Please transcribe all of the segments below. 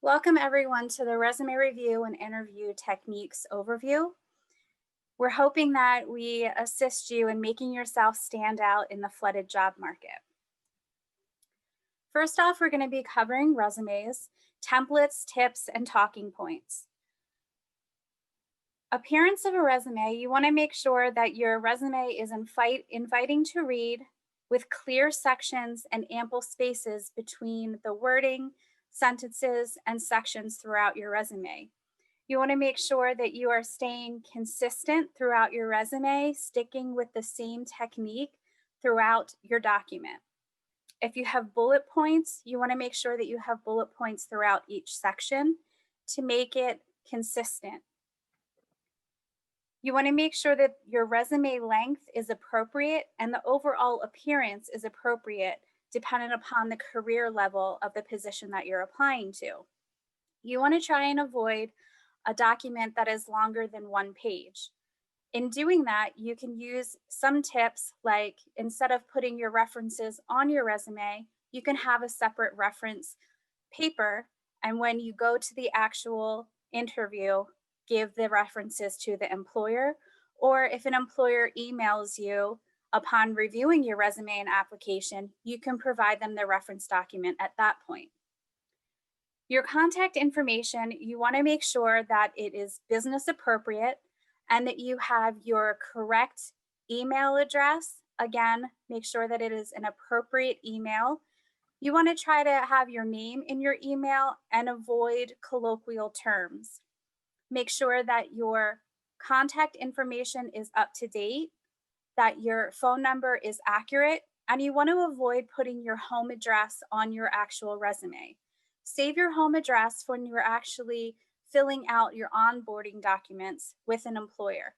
Welcome everyone to the resume review and interview techniques overview. We're hoping that we assist you in making yourself stand out in the flooded job market. First off, we're going to be covering resumes, templates, tips, and talking points. Appearance of a resume, you want to make sure that your resume is inviting to read with clear sections and ample spaces between the wording, sentences, and sections throughout your resume. You want to make sure that you are staying consistent throughout your resume, sticking with the same technique throughout your document. If you have bullet points, you want to make sure that you have bullet points throughout each section to make it consistent. You want to make sure that your resume length is appropriate and the overall appearance is appropriate dependent upon the career level of the position that you're applying to. You want to try and avoid a document that is longer than one page. In doing that, you can use some tips like instead of putting your references on your resume, you can have a separate reference paper. And when you go to the actual interview, give the references to the employer. Or if an employer emails you upon reviewing your resume and application, you can provide them the reference document at that point. Your contact information, you want to make sure that it is business appropriate and that you have your correct email address. Again, make sure that it is an appropriate email. You want to try to have your name in your email and avoid colloquial terms. Make sure that your contact information is up to date, that your phone number is accurate, and you want to avoid putting your home address on your actual resume. Save your home address when you're actually filling out your onboarding documents with an employer.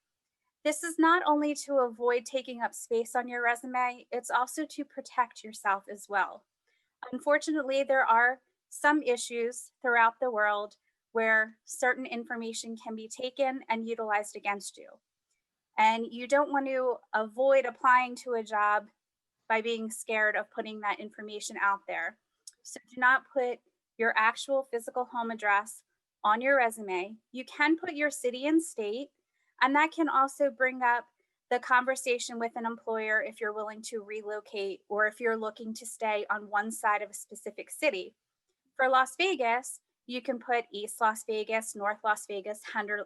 This is not only to avoid taking up space on your resume, it's also to protect yourself as well. Unfortunately, there are some issues throughout the world where certain information can be taken and utilized against you. And you don't want to avoid applying to a job by being scared of putting that information out there. So do not put your actual physical home address on your resume. You can put your city and state, and that can also bring up the conversation with an employer if you're willing to relocate or if you're looking to stay on one side of a specific city. For Las Vegas, you can put East Las Vegas, North Las Vegas,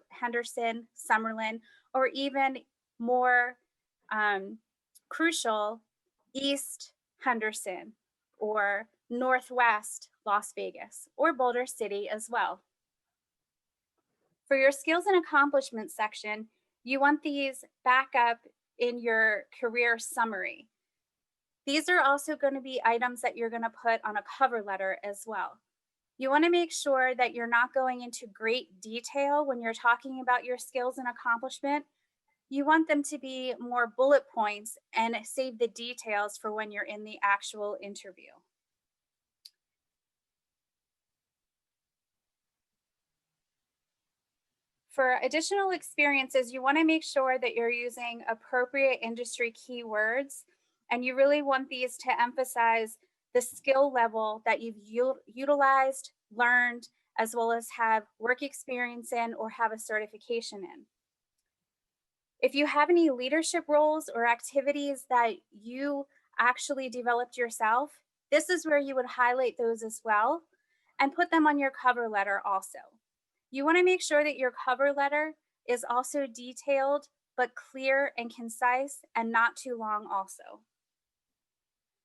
Henderson, Summerlin, or even more crucial, East Henderson or Northwest Las Vegas or Boulder City as well. For your skills and accomplishments section, you want these back up in your career summary. These are also going to be items that you're going to put on a cover letter as well. You want to make sure that you're not going into great detail when you're talking about your skills and accomplishment. You want them to be more bullet points and save the details for when you're in the actual interview. For additional experiences, you want to make sure that you're using appropriate industry keywords, and you really want these to emphasize the skill level that you've utilized, learned, as well as have work experience in or have a certification in. If you have any leadership roles or activities that you actually developed yourself, this is where you would highlight those as well and put them on your cover letter also. You want to make sure that your cover letter is also detailed, but clear and concise and not too long also.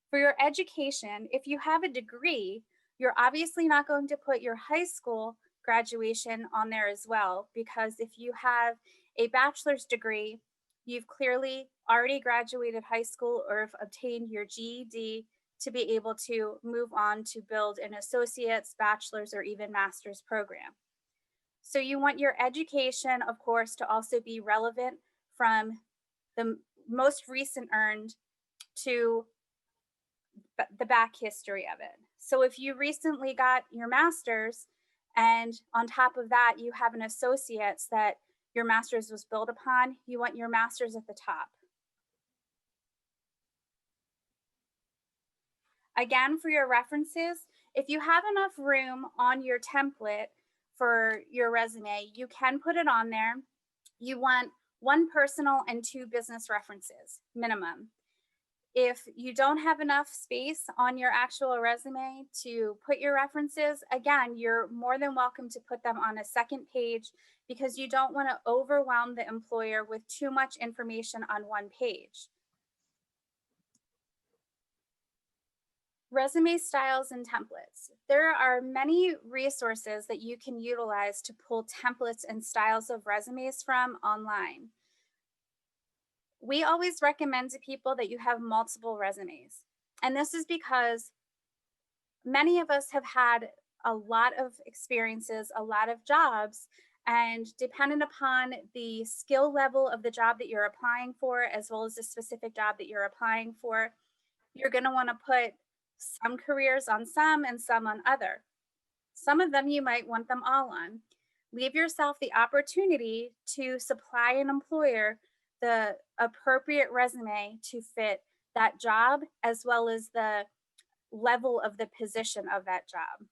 For your education, if you have a degree, you're obviously not going to put your high school graduation on there as well, because if you have a bachelor's degree, you've clearly already graduated high school or have obtained your GED to be able to move on to build an associate's, bachelor's, or even master's program. So you want your education, of course, to also be relevant from the most recent earned to the back history of it. So if you recently got your master's and on top of that, you have an associate's that your master's was built upon, you want your master's at the top. Again, for your references, If you have enough room on your template for your resume, you can put it on there. You want 1 personal and 2 business references minimum. If you don't have enough space on your actual resume to put your references, again, you're more than welcome to put them on a second page, because you don't want to overwhelm the employer with too much information on one page. Resume styles and templates. There are many resources that you can utilize to pull templates and styles of resumes from online. We always recommend to people that you have multiple resumes. And this is because many of us have had a lot of experiences, a lot of jobs, and dependent upon the skill level of the job that you're applying for, as well as the specific job that you're applying for, you're going to want to put some careers on some and some on other. Some of them you might want them all on. Leave yourself the opportunity to supply an employer the appropriate resume to fit that job, as well as the level of the position of that job.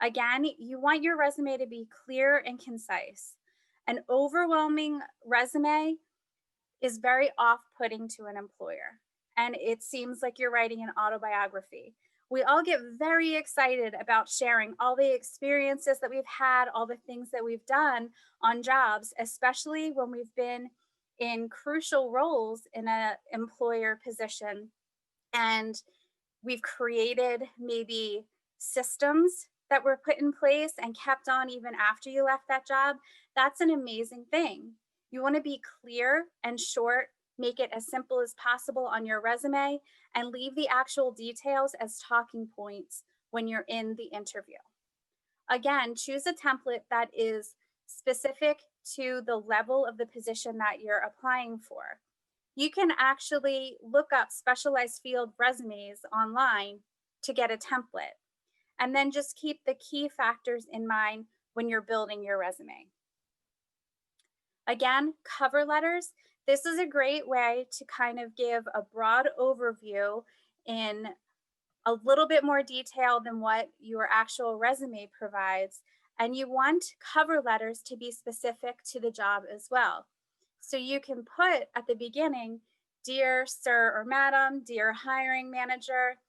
Again, you want your resume to be clear and concise. An overwhelming resume is very off-putting to an employer, and it seems like you're writing an autobiography. We all get very excited about sharing all the experiences that we've had, all the things that we've done on jobs, especially when we've been in crucial roles in an employer position, and we've created maybe systems that were put in place and kept on even after you left that job. That's an amazing thing. You want to be clear and short, make it as simple as possible on your resume, and leave the actual details as talking points when you're in the interview. Again, choose a template that is specific to the level of the position that you're applying for. You can actually look up specialized field resumes online to get a template, and then just keep the key factors in mind when you're building your resume. Again, cover letters. This is a great way to kind of give a broad overview in a little bit more detail than what your actual resume provides. And you want cover letters to be specific to the job as well. So you can put at the beginning, "Dear Sir or Madam, dear hiring manager,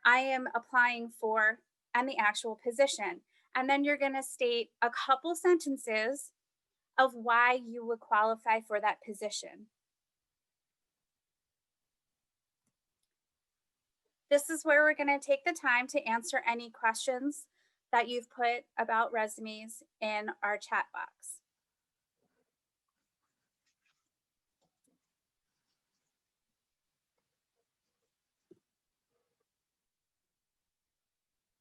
I am applying for," and the actual position. And then you're going to state a couple sentences of why you would qualify for that position. This is where we're going to take the time to answer any questions that you've put about resumes in our chat box.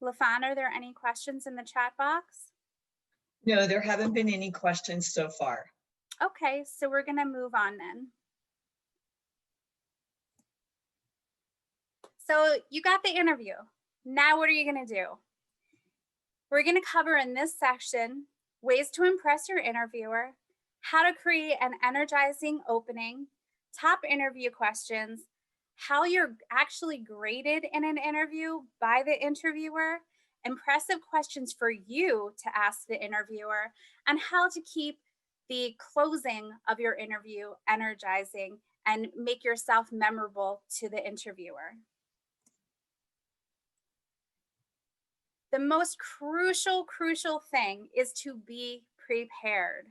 LaFawn, are there any questions in the chat box? No, there haven't been any questions so far. Okay, so we're going to move on then. So you got the interview. Now what are you going to do? We're going to cover in this section ways to impress your interviewer, how to create an energizing opening, top interview questions, how you're actually graded in an interview by the interviewer, impressive questions for you to ask the interviewer, and how to keep the closing of your interview energizing and make yourself memorable to the interviewer. The most crucial thing is to be prepared.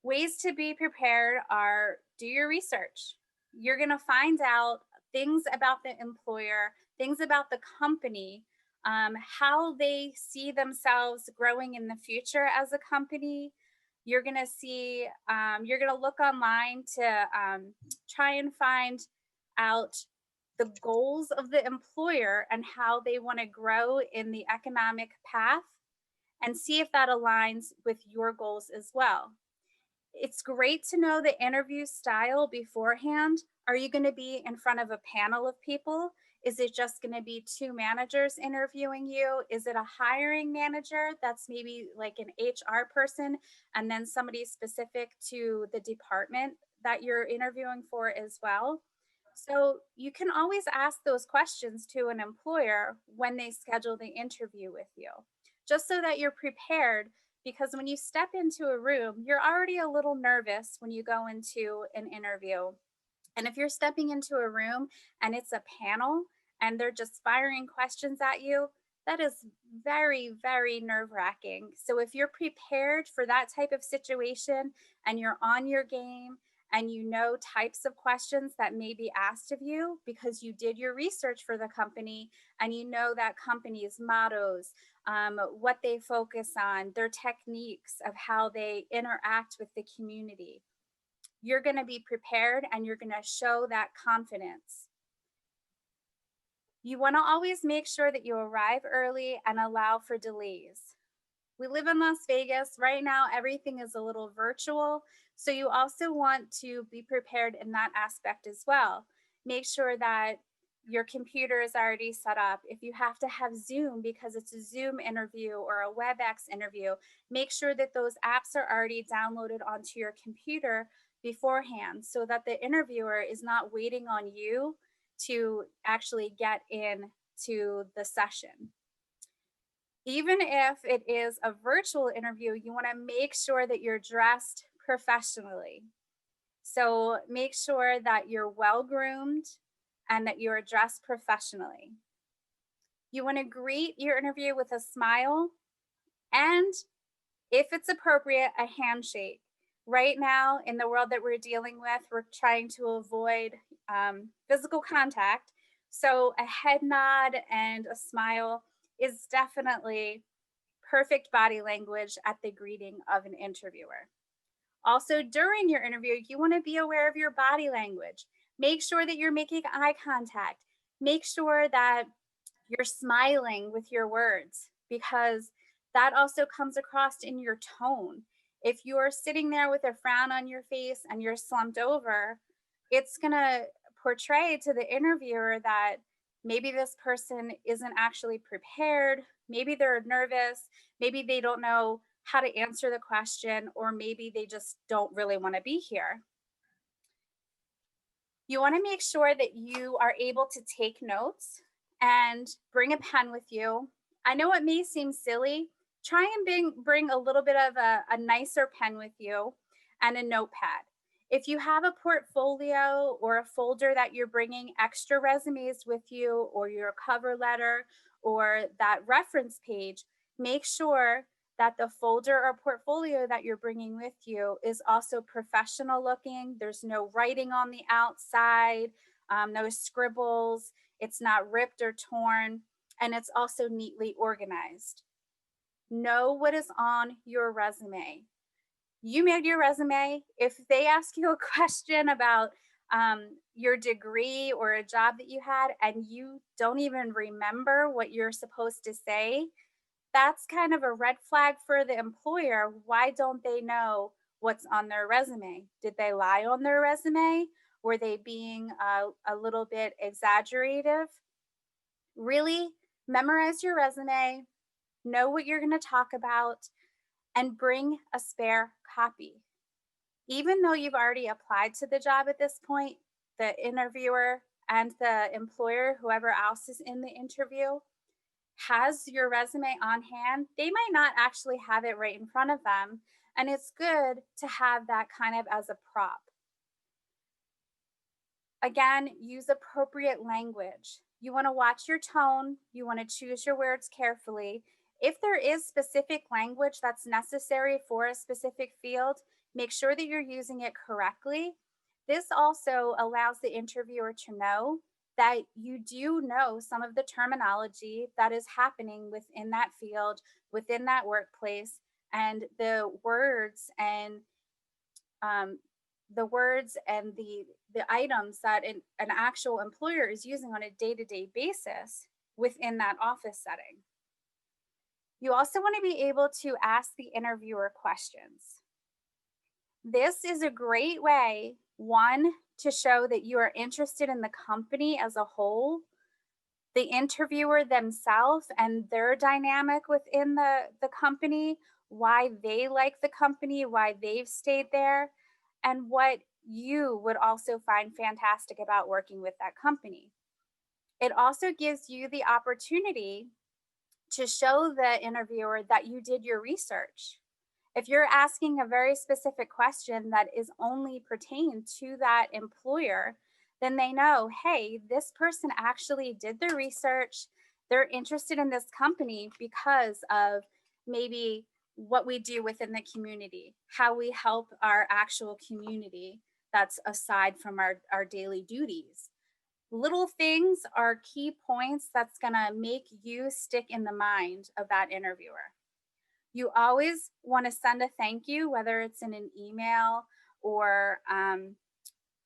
Ways to be prepared are: do your research. You're going to find out things about the employer, things about the company, how they see themselves growing in the future as a company. You're going to see, you're going to look online to try and find out the goals of the employer and how they want to grow in the economic path, and see if that aligns with your goals as well. It's great to know the interview style beforehand. Are you going to be in front of a panel of people? Is it just going to be 2 managers interviewing you? Is it a hiring manager that's maybe like an HR person, and then somebody specific to the department that you're interviewing for as well? So you can always ask those questions to an employer when they schedule the interview with you, just so that you're prepared. Because when you step into a room, you're already a little nervous when you go into an interview. And if you're stepping into a room and it's a panel and they're just firing questions at you, that is very, very nerve wracking. So if you're prepared for that type of situation and you're on your game and you know types of questions that may be asked of you because you did your research for the company and you know that company's mottos, what they focus on, their techniques of how they interact with the community, you're going to be prepared and you're going to show that confidence. You want to always make sure that you arrive early and allow for delays. We live in Las Vegas. Right now, everything is a little virtual. So you also want to be prepared in that aspect as well. Make sure that your computer is already set up. If you have to have Zoom because it's a Zoom interview or a WebEx interview, make sure that those apps are already downloaded onto your computer beforehand so that the interviewer is not waiting on you to actually get in to the session. Even if it is a virtual interview, you want to make sure that you're dressed professionally. So make sure that you're well groomed and that you're dressed professionally. You want to greet your interview with a smile and, if it's appropriate, a handshake. Right now, in the world that we're dealing with, we're trying to avoid physical contact. So a head nod and a smile is definitely perfect body language at the greeting of an interviewer. Also, during your interview, you want to be aware of your body language. Make sure that you're making eye contact. Make sure that you're smiling with your words because that also comes across in your tone. If you're sitting there with a frown on your face and you're slumped over, it's going to portray to the interviewer that maybe this person isn't actually prepared. Maybe they're nervous. Maybe they don't know how to answer the question, or maybe they just don't really want to be here. You want to make sure that you are able to take notes and bring a pen with you. I know it may seem silly. Try and bring a little bit of a nicer pen with you and a notepad. If you have a portfolio or a folder that you're bringing extra resumes with you, or your cover letter, or that reference page, make sure that the folder or portfolio that you're bringing with you is also professional looking. There's no writing on the outside, no scribbles, it's not ripped or torn, and it's also neatly organized. Know what is on your resume. You made your resume. If they ask you a question about your degree or a job that you had and you don't even remember what you're supposed to say, that's kind of a red flag for the employer. Why don't they know what's on their resume? Did they lie on their resume? Were they being a little bit exaggerative? Really memorize your resume, know what you're going to talk about, and bring a spare copy. Even though you've already applied to the job at this point, the interviewer and the employer, whoever else is in the interview, has your resume on hand. They might not actually have it right in front of them. And it's good to have that kind of as a prop. Again, use appropriate language. You want to watch your tone, you want to choose your words carefully. If there is specific language that's necessary for a specific field, make sure that you're using it correctly. This also allows the interviewer to know that you do know some of the terminology that is happening within that field, within that workplace, and um, the words and the items that an actual employer is using on a day-to-day basis within that office setting. You also want to be able to ask the interviewer questions. This is a great way, one, to show that you are interested in the company as a whole, the interviewer themselves and their dynamic within the company, why they like the company, why they've stayed there, and what you would also find fantastic about working with that company. It also gives you the opportunity to show the interviewer that you did your research. If you're asking a very specific question that is only pertained to that employer, then they know, hey, this person actually did their research. They're interested in this company because of maybe what we do within the community, how we help our actual community that's aside from our daily duties. Little things are key points that's going to make you stick in the mind of that interviewer. You always want to send a thank you, whether it's in an email or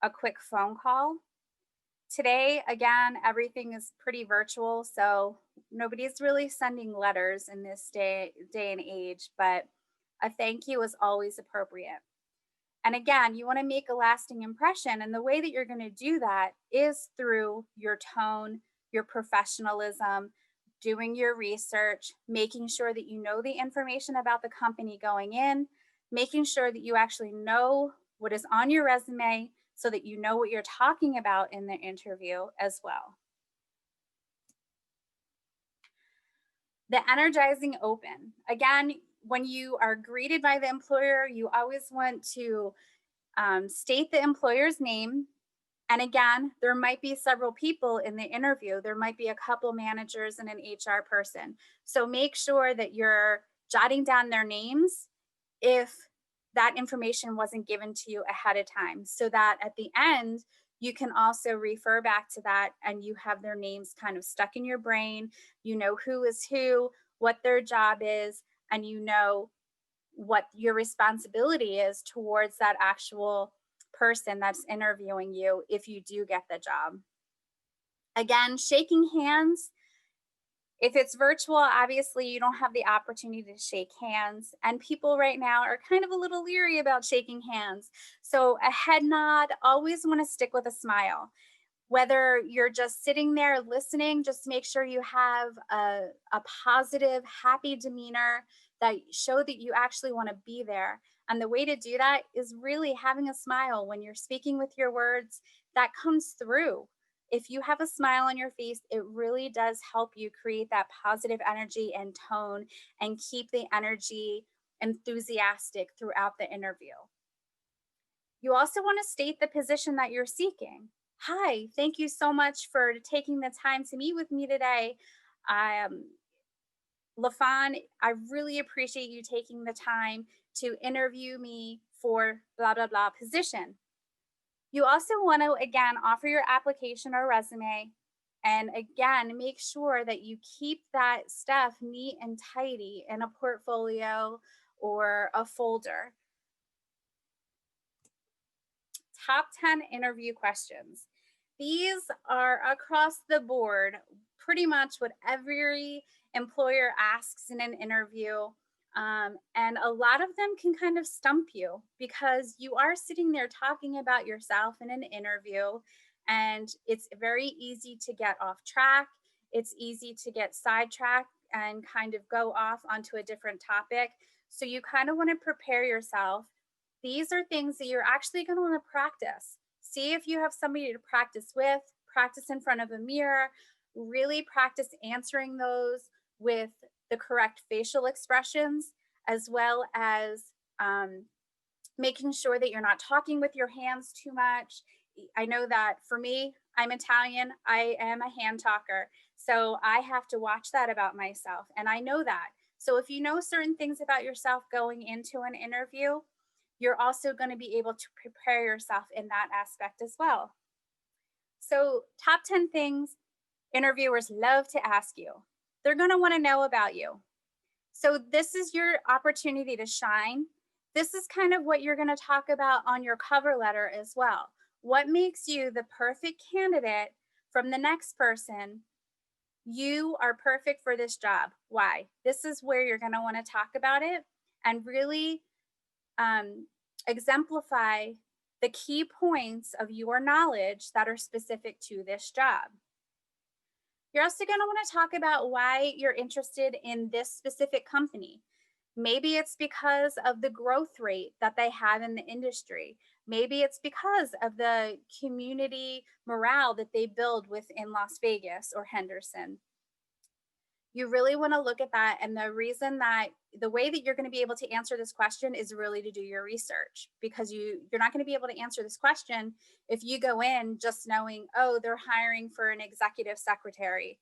a quick phone call. Today, again, everything is pretty virtual, so nobody's really sending letters in this day and age, but a thank you is always appropriate. And again, you want to make a lasting impression. And the way that you're going to do that is through your tone, your professionalism, doing your research, making sure that you know the information about the company going in, making sure that you actually know what is on your resume so that you know what you're talking about in the interview as well. The energizing open. Again, when you are greeted by the employer, you always want to state the employer's name. And again, there might be several people in the interview. There might be a couple managers and an HR person. So make sure that you're jotting down their names if that information wasn't given to you ahead of time, so that at the end, you can also refer back to that and you have their names kind of stuck in your brain. You know who is who, what their job is, and you know what your responsibility is towards that actual person that's interviewing you if you do get the job. Again, shaking hands. If it's virtual, obviously you don't have the opportunity to shake hands, and people right now are kind of a little leery about shaking hands. So, a head nod, always want to stick with a smile. Whether you're just sitting there listening, just make sure you have a positive, happy demeanor that show that you actually want to be there. And the way to do that is really having a smile when you're speaking with your words. That comes through. If you have a smile on your face, it really does help you create that positive energy and tone and keep the energy enthusiastic throughout the interview. You also want to state the position that you're seeking. Hi, thank you so much for taking the time to meet with me today. LaFawn, I really appreciate you taking the time to interview me for blah, blah, blah position. You also want to, again, offer your application or resume. And again, make sure that you keep that stuff neat and tidy in a portfolio or a folder. Top 10 interview questions. These are across the board, pretty much what every employer asks in an interview. And a lot of them can kind of stump you because you are sitting there talking about yourself in an interview, and it's very easy to get off track. It's easy to get sidetracked and kind of go off onto a different topic. So you kind of want to prepare yourself. These are things that you're actually going to want to practice. See if you have somebody to practice with, practice in front of a mirror, really practice answering those with the correct facial expressions, as well as making sure that you're not talking with your hands too much. I know that for me, I'm Italian, I am a hand talker. So I have to watch that about myself. And I know that. So if you know certain things about yourself going into an interview, you're also going to be able to prepare yourself in that aspect as well. So, top 10 things interviewers love to ask you. They're going to want to know about you. So, this is your opportunity to shine. This is kind of what you're going to talk about on your cover letter as well. What makes you the perfect candidate from the next person? You are perfect for this job. Why? This is where you're going to want to talk about it and really exemplify the key points of your knowledge that are specific to this job. You're also going to want to talk about why you're interested in this specific company. Maybe it's because of the growth rate that they have in the industry. Maybe it's because of the community morale that they build within Las Vegas or Henderson. You really want to look at that. And the reason that the way that you're going to be able to answer this question is really to do your research, because you're not going to be able to answer this question if you go in just knowing, oh, they're hiring for an executive secretary,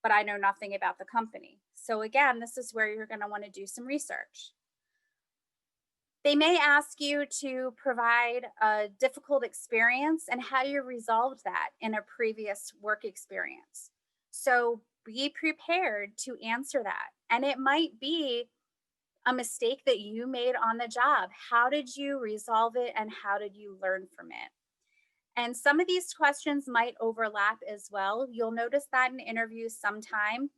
but I know nothing about the company. So again, this is where you're going to want to do some research. They may ask you to provide a difficult experience and how you resolved that in a previous work experience. So be prepared to answer that. And it might be a mistake that you made on the job. How did you resolve it and how did you learn from it? And some of these questions might overlap as well. You'll notice that in interviews sometime.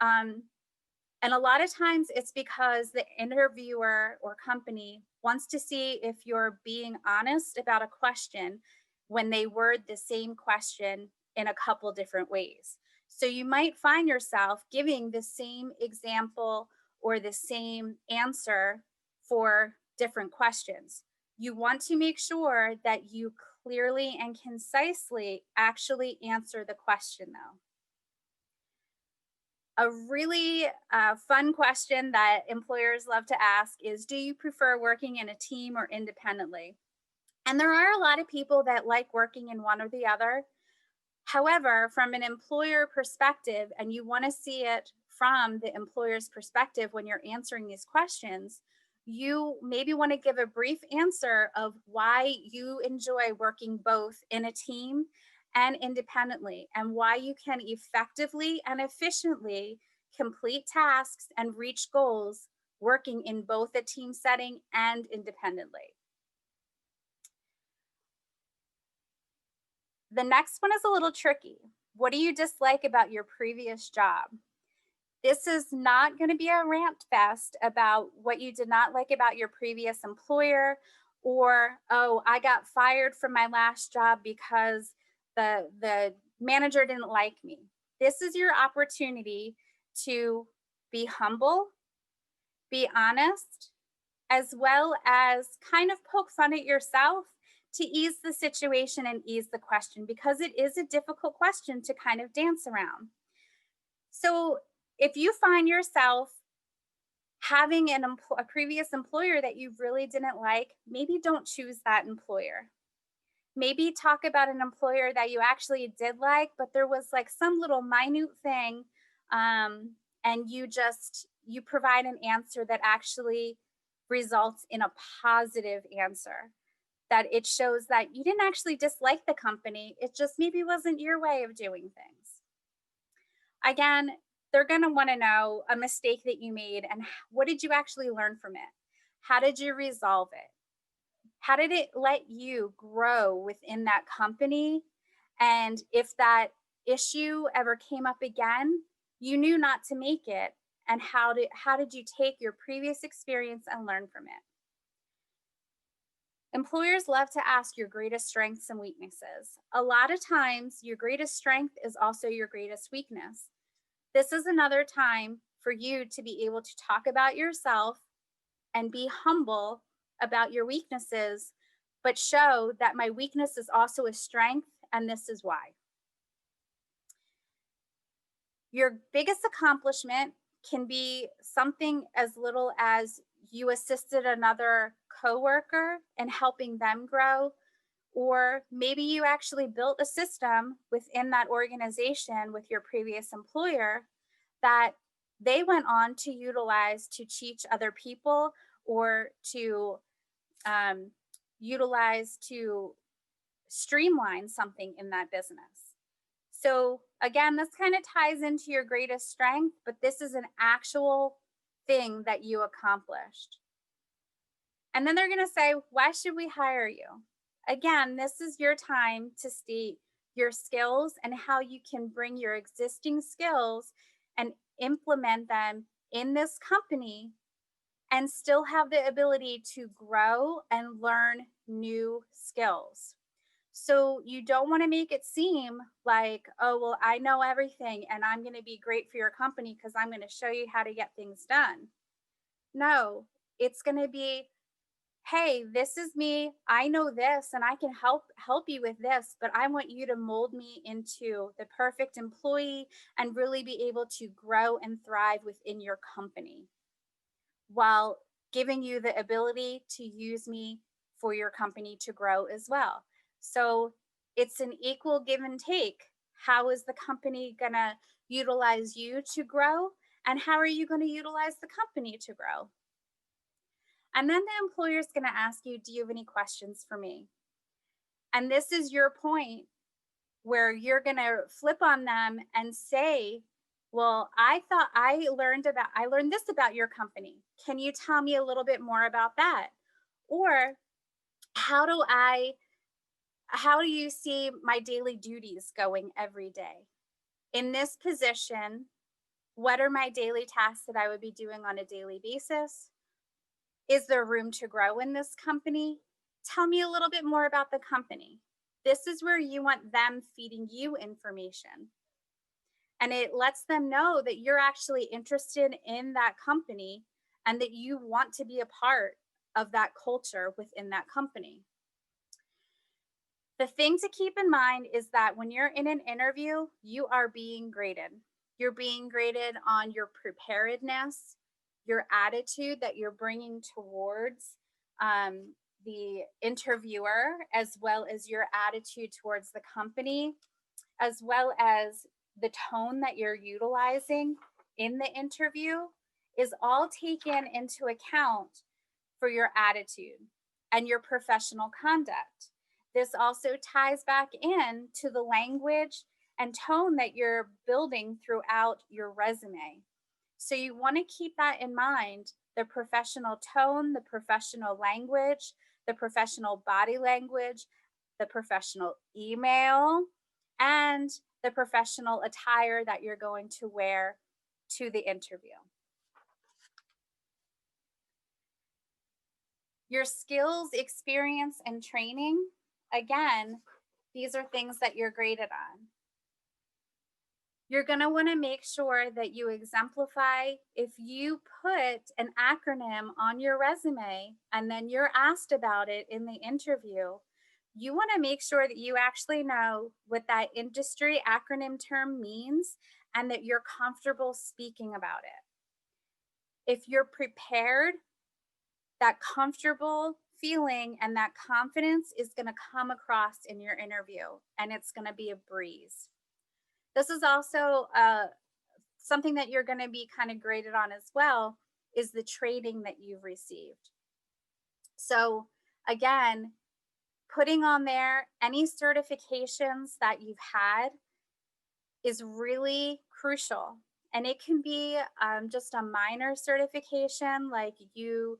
Um, and a lot of times it's because the interviewer or company wants to see if you're being honest about a question when they word the same question in a couple different ways. So you might find yourself giving the same example or the same answer for different questions. You want to make sure that you clearly and concisely actually answer the question, though. A really fun question that employers love to ask is, do you prefer working in a team or independently? And there are a lot of people that like working in one or the other. However, from an employer perspective, and you want to see it from the employer's perspective when you're answering these questions, you maybe want to give a brief answer of why you enjoy working both in a team and independently, and why you can effectively and efficiently complete tasks and reach goals working in both a team setting and independently. The next one is a little tricky. What do you dislike about your previous job? This is not going to be a rant fest about what you did not like about your previous employer, or, oh, I got fired from my last job because the manager didn't like me. This is your opportunity to be humble, be honest, as well as kind of poke fun at yourself to ease the situation and ease the question, because it is a difficult question to kind of dance around. So if you find yourself having a previous employer that you really didn't like, maybe don't choose that employer. Maybe talk about an employer that you actually did like, but there was like some little minute thing, and you provide an answer that actually results in a positive answer, that it shows that you didn't actually dislike the company, it just maybe wasn't your way of doing things. Again, they're going to want to know a mistake that you made and what did you actually learn from it? How did you resolve it? How did it let you grow within that company? And if that issue ever came up again, you knew not to make it. And how did you take your previous experience and learn from it? Employers love to ask your greatest strengths and weaknesses. A lot of times, your greatest strength is also your greatest weakness. This is another time for you to be able to talk about yourself and be humble about your weaknesses, but show that my weakness is also a strength, and this is why. Your biggest accomplishment can be something as little as you assisted another coworker in helping them grow, or maybe you actually built a system within that organization with your previous employer that they went on to utilize to teach other people, or to utilize to streamline something in that business. So again, this kind of ties into your greatest strength, but this is an actual thing that you accomplished. And then they're going to say, why should we hire you? Again, this is your time to state your skills and how you can bring your existing skills and implement them in this company and still have the ability to grow and learn new skills. So you don't want to make it seem like, oh, well, I know everything and I'm going to be great for your company because I'm going to show you how to get things done. No, it's going to be, hey, this is me. I know this and I can help you with this, but I want you to mold me into the perfect employee and really be able to grow and thrive within your company while giving you the ability to use me for your company to grow as well. So it's an equal give and take. How is the company going to utilize you to grow? And how are you going to utilize the company to grow? And then the employer is going to ask you, do you have any questions for me? And this is your point where you're going to flip on them and say, well, I learned this about your company. Can you tell me a little bit more about that? Or how do I how do you see my daily duties going every day? In this position, what are my daily tasks that I would be doing on a daily basis? Is there room to grow in this company? Tell me a little bit more about the company. This is where you want them feeding you information. And it lets them know that you're actually interested in that company and that you want to be a part of that culture within that company. The thing to keep in mind is that when you're in an interview, you are being graded. You're being graded on your preparedness, your attitude that you're bringing towards the interviewer, as well as your attitude towards the company, as well as the tone that you're utilizing in the interview, is all taken into account for your attitude and your professional conduct. This also ties back in to the language and tone that you're building throughout your resume. So you want to keep that in mind, the professional tone, the professional language, the professional body language, the professional email, and the professional attire that you're going to wear to the interview. Your skills, experience, and training, again, these are things that you're graded on. You're going to want to make sure that you exemplify. If you put an acronym on your resume and then you're asked about it in the interview, you want to make sure that you actually know what that industry acronym term means and that you're comfortable speaking about it. If you're prepared, that comfortable feeling and that confidence is going to come across in your interview and it's going to be a breeze. This is also something that you're going to be kind of graded on as well, is the training that you've received. So again, putting on there any certifications that you've had is really crucial. And it can be just a minor certification, like you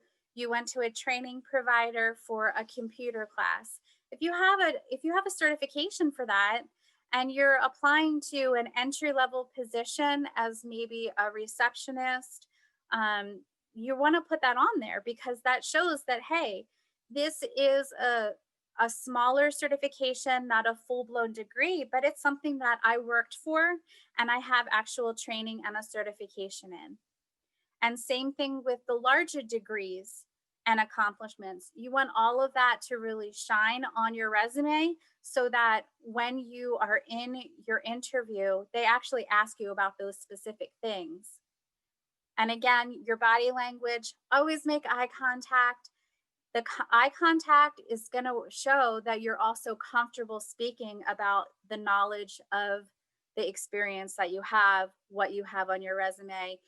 went to a training provider for a computer class. If you have a certification for that and you're applying to an entry level position as maybe a receptionist, you want to put that on there because that shows that, hey, this is a smaller certification, not a full blown degree, but it's something that I worked for and I have actual training and a certification in. And same thing with the larger degrees and accomplishments. You want all of that to really shine on your resume so that when you are in your interview, they actually ask you about those specific things. And again, your body language, always make eye contact. The eye contact is going to show that you're also comfortable speaking about the knowledge of the experience that you have, what you have on your resume,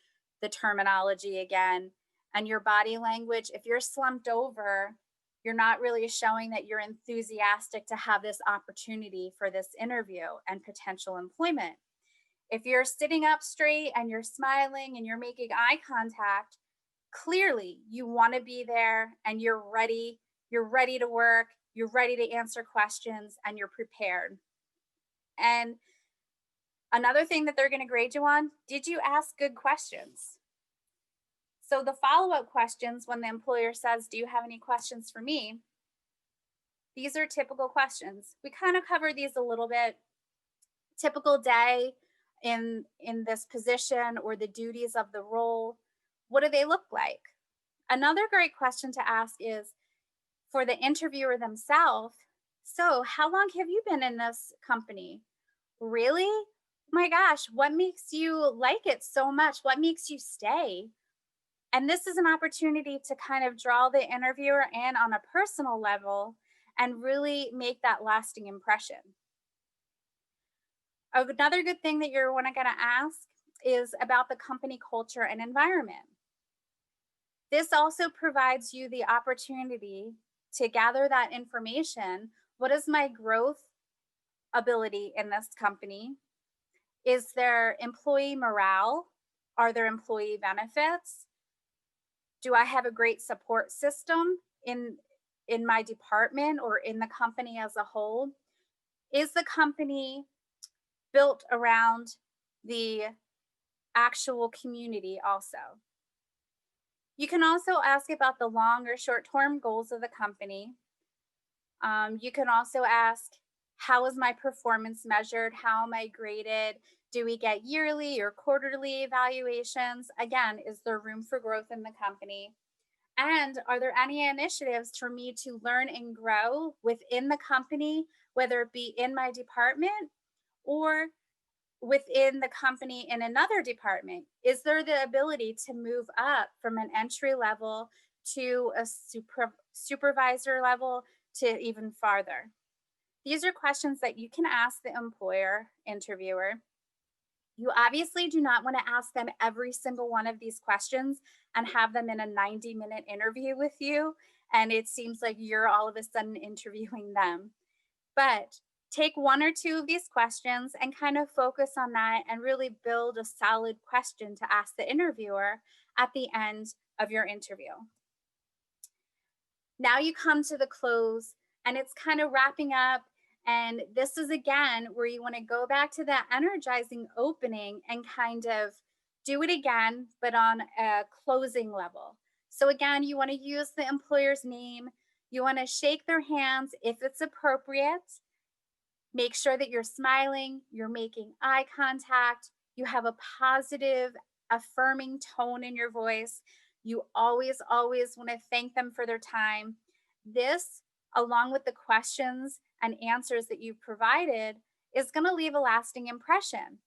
the terminology again, and your body language. If you're slumped over, you're not really showing that you're enthusiastic to have this opportunity for this interview and potential employment. If you're sitting up straight and you're smiling and you're making eye contact, clearly you want to be there and you're ready to work, you're ready to answer questions, and you're prepared. And another thing that they're going to grade you on, did you ask good questions? So the follow-up questions, when the employer says, do you have any questions for me, these are typical questions. We kind of covered these a little bit. Typical day in this position or the duties of the role, what do they look like? Another great question to ask is for the interviewer themselves. So, how long have you been in this company? Really? My gosh, what makes you like it so much? What makes you stay? And this is an opportunity to kind of draw the interviewer in on a personal level and really make that lasting impression. Another good thing that you're going to ask is about the company culture and environment. This also provides you the opportunity to gather that information. What is my growth ability in this company? Is there employee morale? Are there employee benefits? Do I have a great support system in my department or in the company as a whole? Is the company built around the actual community also? You can also ask about the long or short term goals of the company. You can also ask, how is my performance measured? How am I graded? Do we get yearly or quarterly evaluations? Again, is there room for growth in the company? And are there any initiatives for me to learn and grow within the company, whether it be in my department or within the company in another department? Is there the ability to move up from an entry level to a supervisor level to even farther? These are questions that you can ask the employer interviewer. You obviously do not want to ask them every single one of these questions and have them in a 90-minute interview with you. And it seems like you're all of a sudden interviewing them. But take one or two of these questions and kind of focus on that and really build a solid question to ask the interviewer at the end of your interview. Now you come to the close and it's kind of wrapping up. And this is again where you want to go back to that energizing opening and kind of do it again, but on a closing level. So, again, you want to use the employer's name. You want to shake their hands if it's appropriate. Make sure that you're smiling, you're making eye contact, you have a positive, affirming tone in your voice. You always want to thank them for their time. This, along with the questions and answers that you've provided, is going to leave a lasting impression.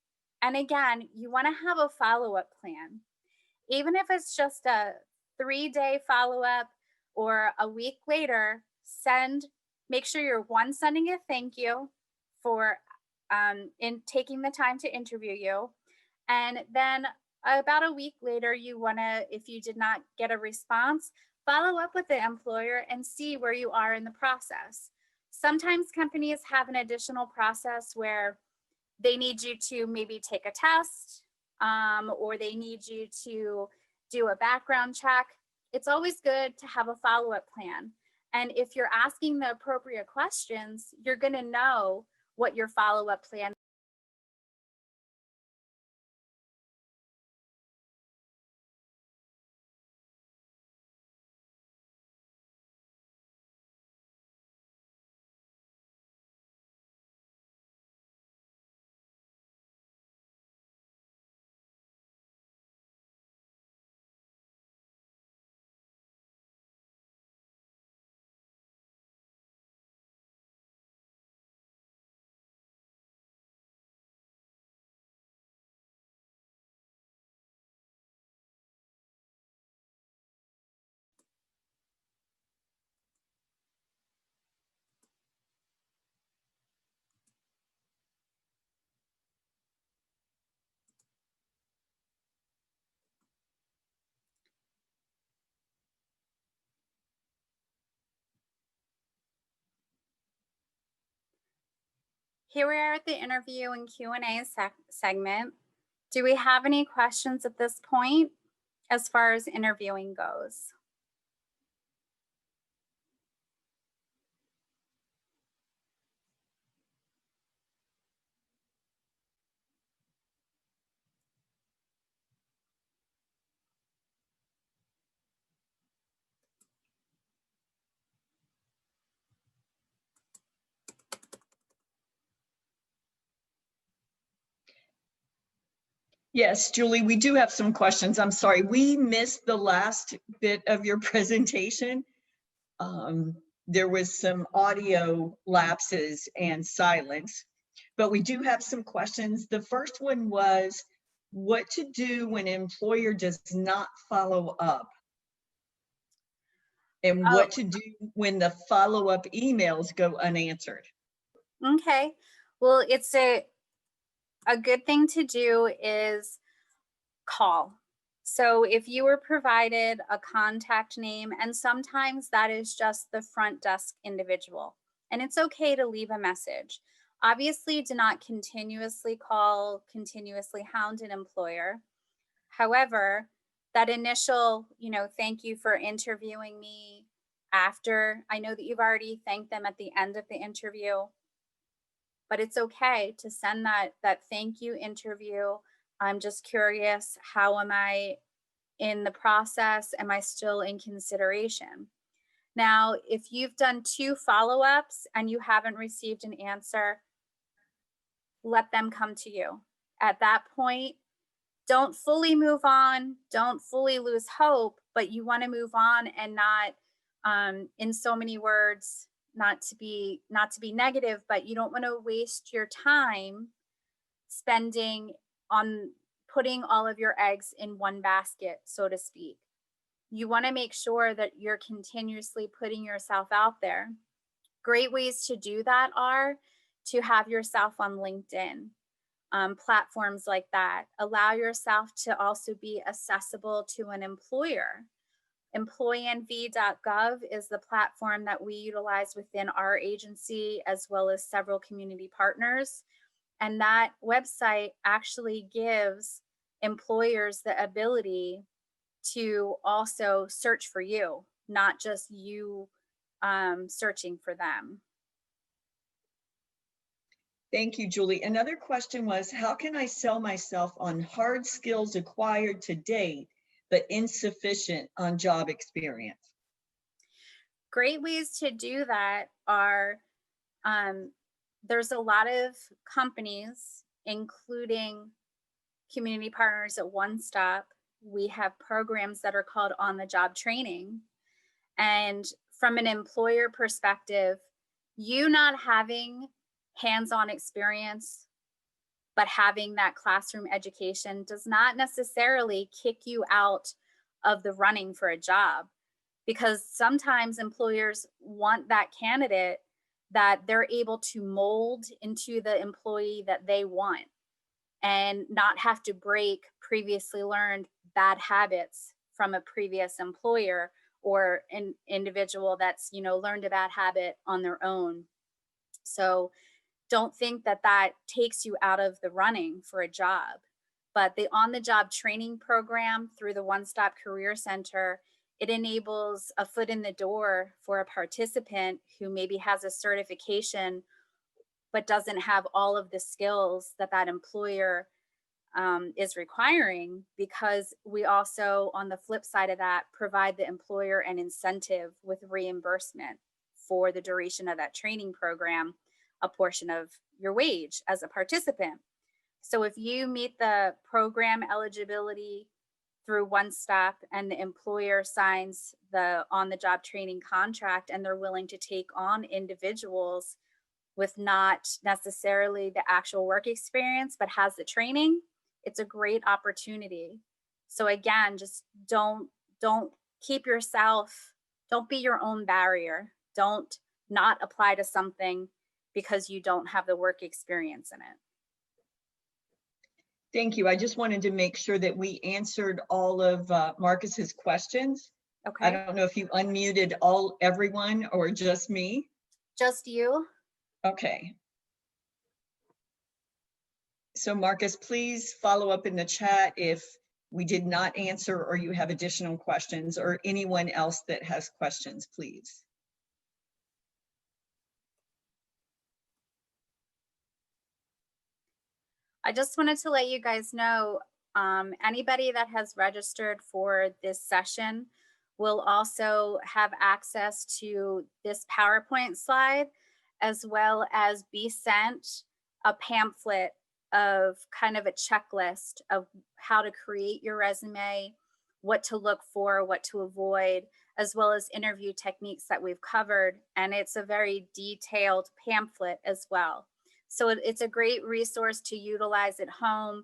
And again, you want to have a follow up plan. Even if it's just a 3-day follow up or a week later, make sure you're sending a thank you for in taking the time to interview you. And then about a week later, you want to, if you did not get a response, follow up with the employer and see where you are in the process. Sometimes companies have an additional process where they need you to maybe take a test, or they need you to do a background check. It's always good to have a follow-up plan. And if you're asking the appropriate questions, you're going to know what your follow-up plan. Here we are at the interview and Q&A segment. Do we have any questions at this point as far as interviewing goes? Yes, Julie, we do have some questions. I'm sorry, we missed the last bit of your presentation. There was some audio lapses and silence, but we do have some questions. The first one was what to do when an employer does not follow up, and Oh, what to do when the follow-up emails go unanswered. okay. Well, it's a good thing to do is call. So if you were provided a contact name, and sometimes that is just the front desk individual, and it's okay to leave a message. Obviously, do not continuously call, continuously hound an employer. However, that initial, thank you for interviewing me after, I know that you've already thanked them at the end of the interview, but it's okay to send that thank you interview. I'm just curious, how am I in the process? Am I still in consideration? Now, if you've done 2 follow-ups and you haven't received an answer, let them come to you. At that point, don't fully move on, don't fully lose hope, but you want to move on and not, in so many words, not to be negative, but you don't want to waste your time spending on putting all of your eggs in one basket, so to speak. You want to make sure that you're continuously putting yourself out there. Great ways to do that are to have yourself on LinkedIn, platforms like that. Allow yourself to also be accessible to an employer. EmployeenV.gov is the platform that we utilize within our agency, as well as several community partners. And that website actually gives employers the ability to also search for you, not just you searching for them. Thank you, Julie. Another question was, how can I sell myself on hard skills acquired to date, but insufficient on job experience? Great ways to do that are, there's a lot of companies, including community partners at One Stop. We have programs that are called on the job training. And from an employer perspective, you not having hands on experience, but having that classroom education does not necessarily kick you out of the running for a job, because sometimes employers want that candidate that they're able to mold into the employee that they want and not have to break previously learned bad habits from a previous employer or an individual that's learned a bad habit on their own. So don't think that that takes you out of the running for a job. But the on the job training program through the One Stop Career Center, it enables a foot in the door for a participant who maybe has a certification but doesn't have all of the skills that that employer is requiring, because we also, on the flip side of that, provide the employer an incentive with reimbursement for the duration of that training program, a portion of your wage as a participant. So if you meet the program eligibility through One Stop and the employer signs the on the job training contract and they're willing to take on individuals with not necessarily the actual work experience but has the training, it's a great opportunity. So again, just don't keep yourself, don't be your own barrier. Don't not apply to something because you don't have the work experience in it. Thank you. I just wanted to make sure that we answered all of Marcus's questions. I Okay. don't know if you unmuted everyone or just me. Just you. Okay. So Marcus, please follow up in the chat if we did not answer or you have additional questions, or anyone else that has questions, please. I just wanted to let you guys know, anybody that has registered for this session will also have access to this PowerPoint slide, as well as be sent a pamphlet of kind of a checklist of how to create your resume, what to look for, what to avoid, as well as interview techniques that we've covered. And it's a very detailed pamphlet as well. So it's a great resource to utilize at home.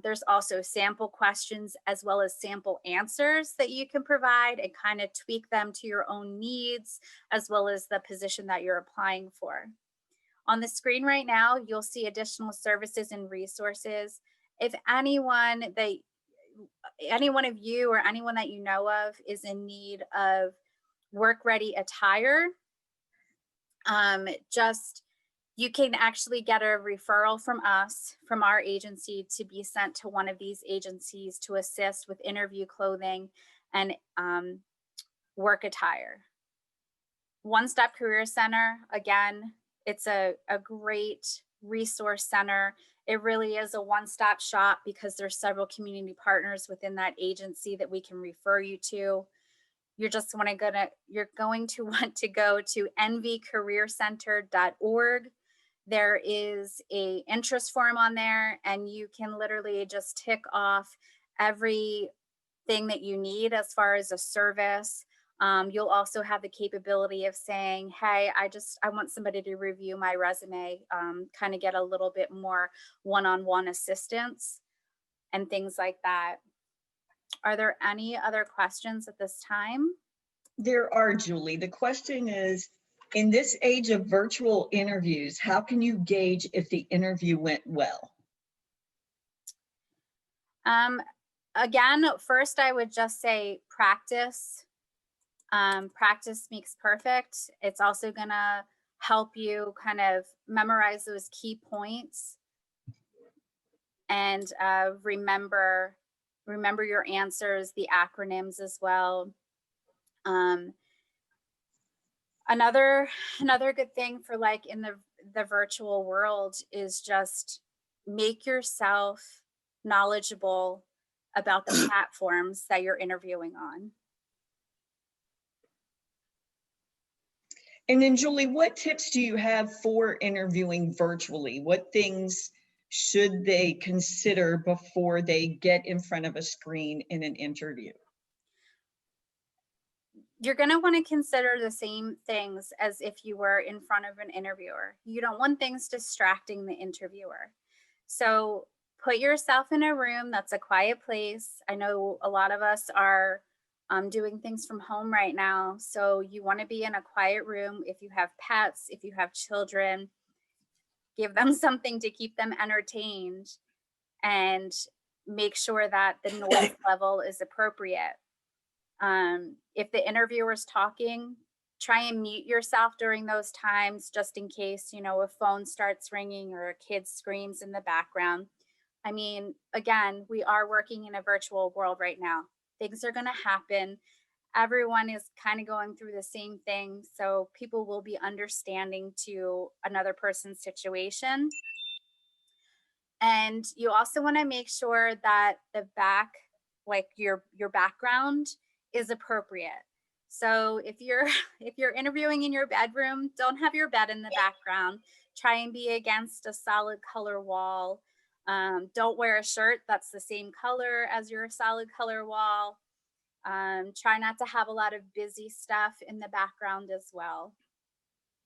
There's also sample questions as well as sample answers that you can provide and kind of tweak them to your own needs as well as the position that you're applying for. On the screen right now, you'll see additional services and resources. If anyone of you or anyone that you know of is in need of work ready attire, you can actually get a referral from us, from our agency, to be sent to one of these agencies to assist with interview clothing and work attire. One Stop Career Center, again, it's a great resource center. It really is a one-stop shop because there's several community partners within that agency that we can refer you to. You're going to want to go to nvcareercenter.org. There is a interest form on there, and you can literally just tick off everything that you need as far as a service. You'll also have the capability of saying, hey, I want somebody to review my resume, kind of get a little bit more one-on-one assistance and things like that. Are there any other questions at this time? There are, Julie. The question is, in this age of virtual interviews, how can you gauge if the interview went well? Again, first I would just say practice. Practice makes perfect. It's also gonna help you kind of memorize those key points and remember your answers, the acronyms as well. Another good thing for like in the virtual world is just make yourself knowledgeable about the platforms that you're interviewing on. And then Julie, what tips do you have for interviewing virtually? What things should they consider before they get in front of a screen in an interview? You're going to want to consider the same things as if you were in front of an interviewer. You don't want things distracting the interviewer. So put yourself in a room that's a quiet place. I know a lot of us are doing things from home right now. So you want to be in a quiet room. If you have pets, if you have children, give them something to keep them entertained and make sure that the noise level is appropriate. If the interviewer is talking, try and mute yourself during those times, just in case, a phone starts ringing or a kid screams in the background. I mean, again, we are working in a virtual world right now. Things are going to happen. Everyone is kind of going through the same thing. So people will be understanding to another person's situation. And you also want to make sure that your background is appropriate. So if you're interviewing in your bedroom, don't have your bed in the background. Try and be against a solid color wall. Don't wear a shirt that's the same color as your solid color wall. Try not to have a lot of busy stuff in the background as well.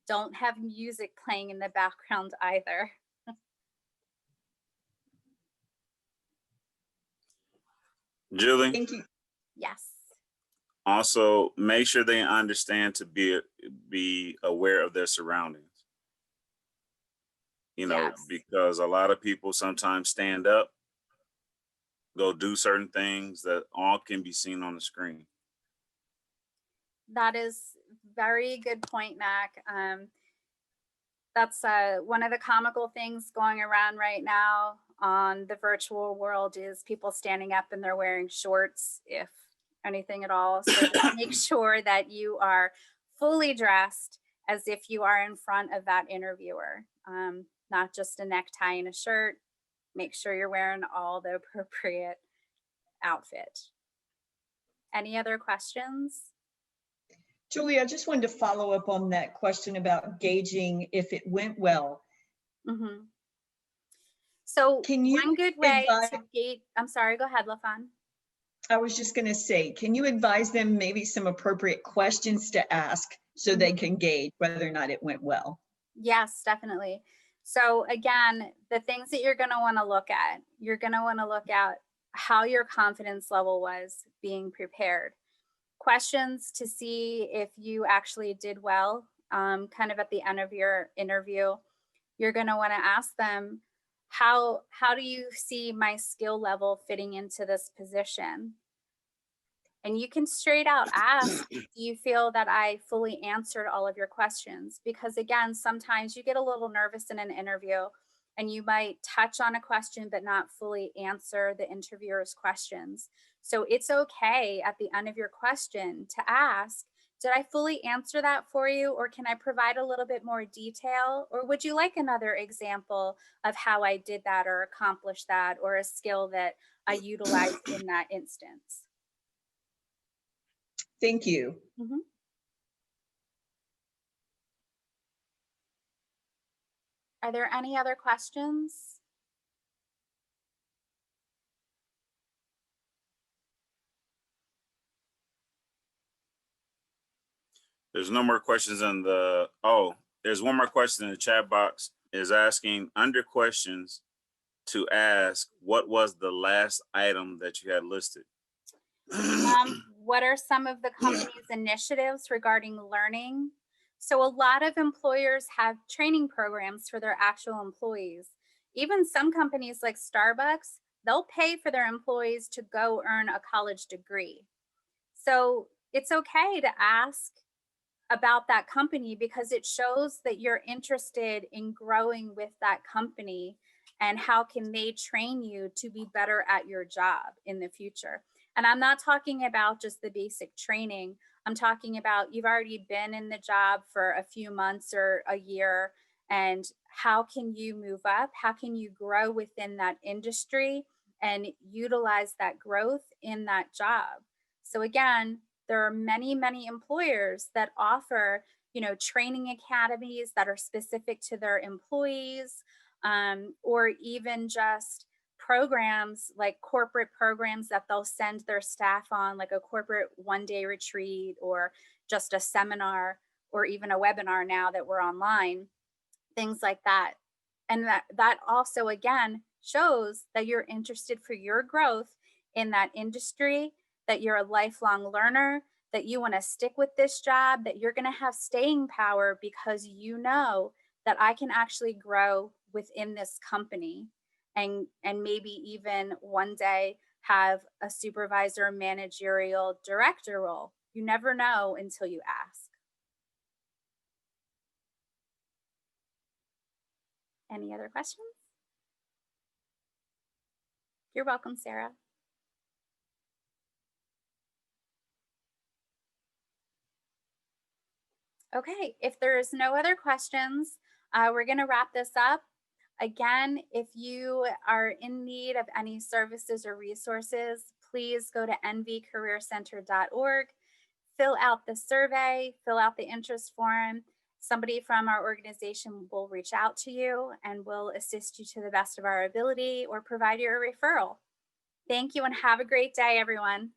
Don't have music playing in the background either. Julie? Thank you. Yes. Also, make sure they understand to be aware of their surroundings. Yes. Because a lot of people sometimes stand up, go do certain things that all can be seen on the screen. That is very good point, Mac. That's one of the comical things going around right now on the virtual world is people standing up and they're wearing shorts, if anything at all. So just make sure that you are fully dressed as if you are in front of that interviewer, not just a necktie and a shirt. Make sure you're wearing all the appropriate outfit. Any other questions? Julie, I just wanted to follow up on that question about gauging if it went well. Mm-hmm. So Can you one good way advise, to gauge, I'm sorry, go ahead, LaFawn. I was just going to say, can you advise them maybe some appropriate questions to ask so they can gauge whether or not it went well? Yes, definitely. So again, the things that you're going to want to look at, you're going to want to look at how your confidence level was being prepared. Questions to see if you actually did well, kind of at the end of your interview. You're going to want to ask them, how do you see my skill level fitting into this position? And you can straight out ask, do you feel that I fully answered all of your questions? Because again, sometimes you get a little nervous in an interview and you might touch on a question but not fully answer the interviewer's questions. So it's okay at the end of your question to ask, did I fully answer that for you? Or can I provide a little bit more detail? Or would you like another example of how I did that or accomplished that, or a skill that I utilized in that instance? Thank you. Mhm. Are there any other questions? There's no more questions in the, oh, there's one more question in the chat box, is asking under questions to ask, what was the last item that you had listed? What are some of the company's initiatives regarding learning? So a lot of employers have training programs for their actual employees. Even some companies like Starbucks, they'll pay for their employees to go earn a college degree. So it's okay to ask about that company because it shows that you're interested in growing with that company, and how can they train you to be better at your job in the future. And I'm not talking about just the basic training. I'm talking about you've already been in the job for a few months or a year, and how can you move up? How can you grow within that industry and utilize that growth in that job? So again, there are many, many employers that offer, training academies that are specific to their employees, or even just programs like corporate programs that they'll send their staff on, like a corporate one-day retreat or just a seminar or even a webinar now that we're online, things like that. And that also again shows that you're interested for your growth in that industry, that you're a lifelong learner, that you want to stick with this job, that you're going to have staying power because you know that I can actually grow within this company, and maybe even one day have a supervisor, managerial, director role. You never know until you ask. Any other questions? You're welcome, Sarah. Okay, if there's no other questions, we're going to wrap this up. Again, if you are in need of any services or resources, please go to nvcareercenter.org, fill out the survey, fill out the interest form. Somebody from our organization will reach out to you and will assist you to the best of our ability or provide you a referral. Thank you and have a great day, everyone.